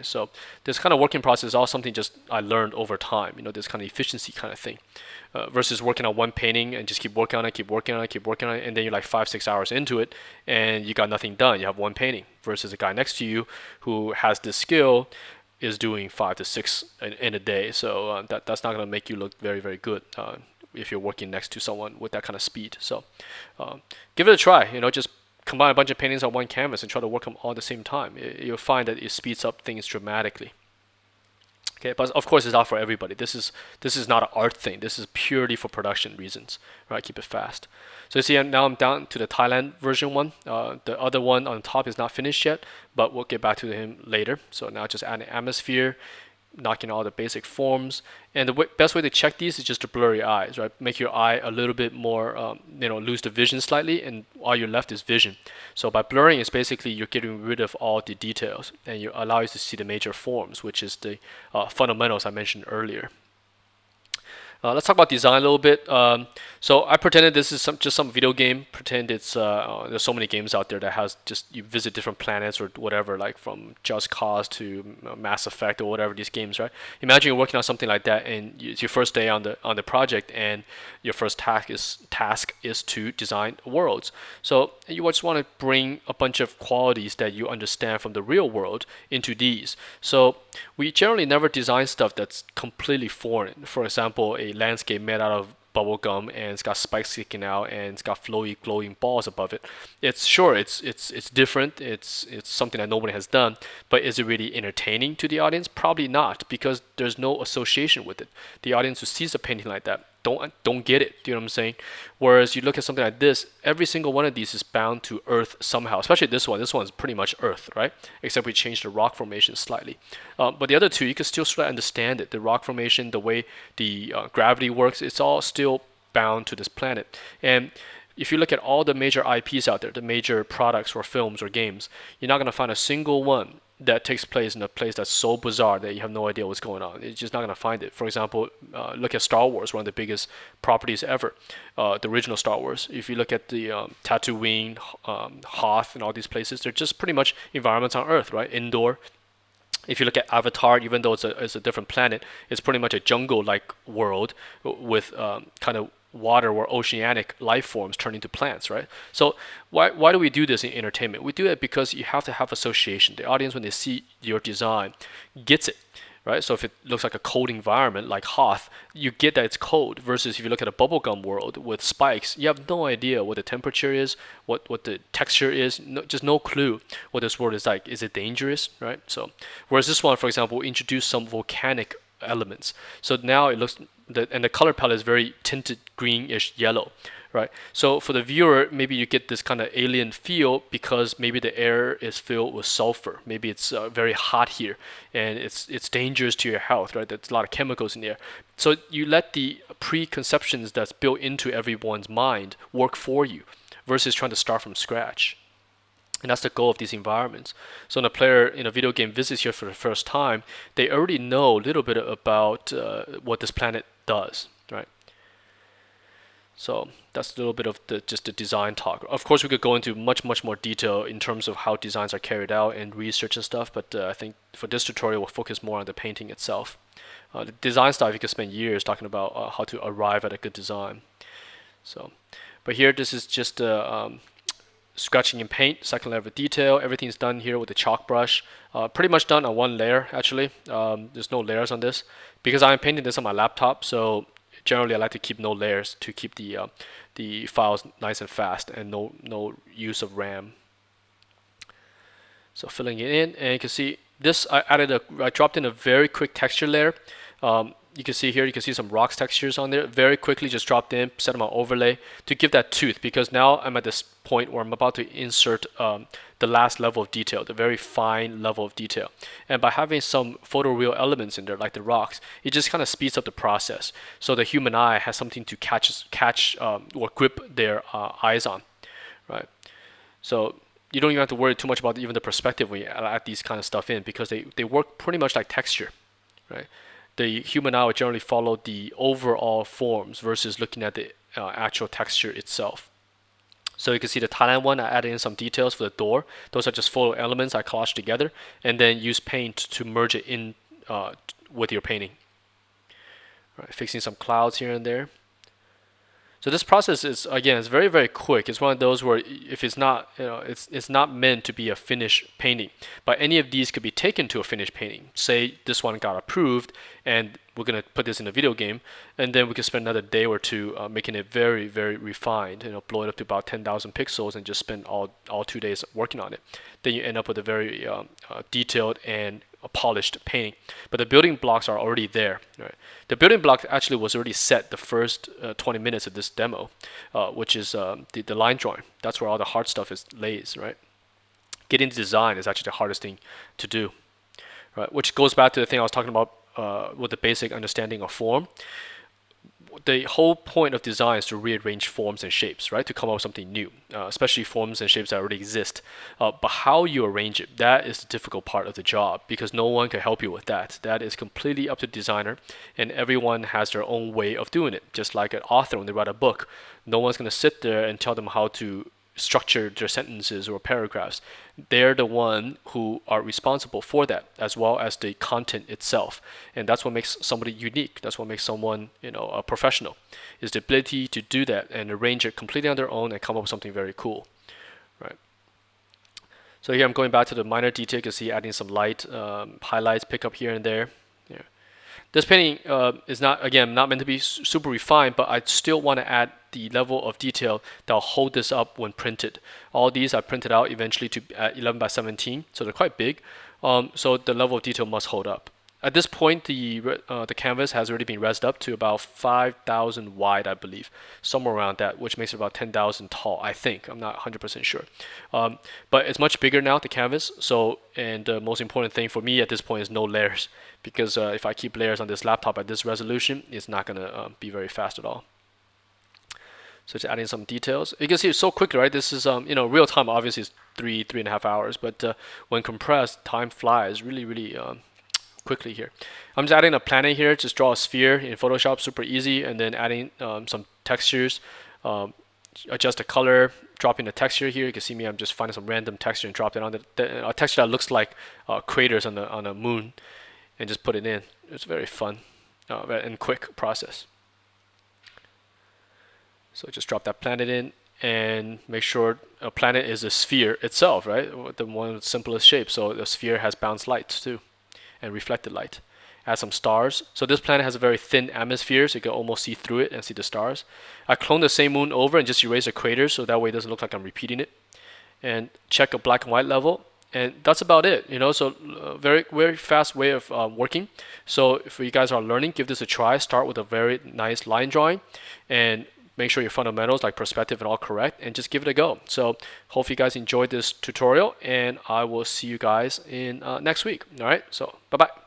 right? So this kind of working process is all something just I learned over time, this kind of efficiency kind of thing, versus working on one painting and just keep working on it, keep working on it, keep working on it, and then you're like 5-6 hours into it and you got nothing done. You have one painting versus a guy next to you who has this skill is doing 5 to 6 in a day. So that's not going to make you look very, very good if you're working next to someone with that kind of speed. So give it a try. Just combine a bunch of paintings on one canvas and try to work them all at the same time. You'll find that it speeds up things dramatically. Okay, but of course it's not for everybody. This is not an art thing. This is purely for production reasons, right? Keep it fast. So you see, now I'm down to the Thailand version one. The other one on top is not finished yet, but we'll get back to him later. So now just add an atmosphere, knocking all the basic forms. And the best way to check these is just to blur your eyes, right? Make your eye a little bit more, lose the vision slightly, and all you're left is vision. So by blurring, it's basically you're getting rid of all the details, and you allow you to see the major forms, which is the fundamentals I mentioned earlier. Let's talk about design a little bit. So I pretended this is just some video game. Pretend it's there's so many games out there that has just you visit different planets or whatever, like from Just Cause to Mass Effect or whatever these games, right? Imagine you're working on something like that, and it's your first day on the project, and your first task is to design worlds. So you just want to bring a bunch of qualities that you understand from the real world into these. So we generally never design stuff that's completely foreign. For example, a landscape made out of bubble gum and it's got spikes sticking out and it's got flowy glowing balls above it. It's different. It's something that nobody has done, but is it really entertaining to the audience? Probably not, because there's no association with it. The audience who sees a painting like that don't get it. Do you know what I'm saying? Whereas you look at something like this, every single one of these is bound to Earth somehow. Especially this one. This one's pretty much Earth, right? Except we changed the rock formation slightly. But the other two, you can still sort of understand it. The rock formation, the way the gravity works, it's all still bound to this planet. And if you look at all the major IPs out there, the major products or films or games, you're not going to find a single one that takes place in a place that's so bizarre that you have no idea what's going on. You're just not going to find it. For example, look at Star Wars, one of the biggest properties ever, the original Star Wars. If you look at the Tatooine, Hoth, and all these places, they're just pretty much environments on Earth, right? Indoor. If you look at Avatar, even though it's a different planet, it's pretty much a jungle-like world with kind of water or oceanic life forms turn into plants, right? So why do we do this in entertainment? We do it because you have to have association. The audience, when they see your design, gets it, right? So if it looks like a cold environment like Hoth, you get that it's cold, versus if you look at a bubblegum world with spikes, you have no idea what the temperature is, what the texture is, just no clue what this world is like. Is it dangerous, right? So whereas this one, for example, introduced some volcanic elements. So now it looks, and the color palette is very tinted greenish yellow, right? So for the viewer, maybe you get this kind of alien feel because maybe the air is filled with sulfur. Maybe it's very hot here, and it's dangerous to your health, right? There's a lot of chemicals in the air. So you let the preconceptions that's built into everyone's mind work for you, versus trying to start from scratch. And that's the goal of these environments. So when a player in a video game visits here for the first time, they already know a little bit about what this planet does, right? So that's a little bit of just the design talk. Of course, we could go into much more detail in terms of how designs are carried out and research and stuff, but I think for this tutorial, we'll focus more on the painting itself. The design stuff, you could spend years talking about how to arrive at a good design. So, but here, this is just scratching in paint, second layer of detail. Everything's done here with the chalk brush. Pretty much done on one layer, actually. There's no layers on this because I'm painting this on my laptop, so generally I like to keep no layers to keep the files nice and fast, and no use of RAM. So filling it in, and you can see this, I dropped in a very quick texture layer. You can see here, you can see some rocks textures on there. Very quickly just dropped in, set them on overlay to give that tooth, because now I'm at this point where I'm about to insert the last level of detail, the very fine level of detail. And by having some photoreal elements in there, like the rocks, it just kind of speeds up the process. So the human eye has something to catch or grip their eyes on, right? So you don't even have to worry too much about even the perspective when you add these kind of stuff in, because they work pretty much like texture, right? The human eye would generally follow the overall forms versus looking at the actual texture itself. So you can see the Thailand one, I added in some details for the door. Those are just photo elements I collaged together, and then use paint to merge it in with your painting. All right, fixing some clouds here and there. So this process is, again, it's very, very quick. It's one of those where if it's not, it's not meant to be a finished painting, but any of these could be taken to a finished painting. Say this one got approved and we're going to put this in a video game, and then we could spend another day or two making it very, very refined, blow it up to about 10,000 pixels and just spend all 2 days working on it. Then you end up with a very detailed and a polished painting. But the building blocks are already there. Right? The building block actually was already set the first 20 minutes of this demo, which is the line drawing. That's where all the hard stuff is lays, right? Getting the design is actually the hardest thing to do, right? Which goes back to the thing I was talking about with the basic understanding of form. The whole point of design is to rearrange forms and shapes, right? To come up with something new, especially forms and shapes that already exist. But how you arrange it, that is the difficult part of the job, because no one can help you with that. That is completely up to the designer, and everyone has their own way of doing it. Just like an author, when they write a book, no one's going to sit there and tell them how to structure their sentences or paragraphs. They're the one who are responsible for that, as well as the content itself. And that's what makes somebody unique. That's what makes someone, a professional, is the ability to do that and arrange it completely on their own and come up with something very cool, right? So here I'm going back to the minor detail. You can see adding some light highlights, pick up here and there. Yeah. This painting is not meant to be super refined, but I still want to add the level of detail that will hold this up when printed. All these I printed out eventually to 11 by 17, so they're quite big. So the level of detail must hold up. At this point, the canvas has already been resed up to about 5,000 wide, I believe, somewhere around that, which makes it about 10,000 tall, I think. I'm not 100% sure. But it's much bigger now, the canvas. So, and the most important thing for me at this point is no layers, because if I keep layers on this laptop at this resolution, it's not going to be very fast at all. So just adding some details. You can see it's so quickly, right? This is, real time obviously is 3.5 hours, but when compressed, time flies really, really quickly here. I'm just adding a planet here. Just draw a sphere in Photoshop, super easy, and then adding some textures, adjust the color, dropping the texture here. You can see me, I'm just finding some random texture and drop it on a texture that looks like craters on a moon, and just put it in. It's very fun and quick process. So just drop that planet in and make sure a planet is a sphere itself, right? The one with the simplest shape. So the sphere has bounced light too, and reflected light. Add some stars. So this planet has a very thin atmosphere, so you can almost see through it and see the stars. I cloned the same moon over and just erase the craters, so that way it doesn't look like I'm repeating it. And check a black and white level. And that's about it, So very, very fast way of working. So if you guys are learning, give this a try. Start with a very nice line drawing, and make sure your fundamentals like perspective and all correct, and just give it a go. So hope you guys enjoyed this tutorial, and I will see you guys in next week. All right, so bye-bye.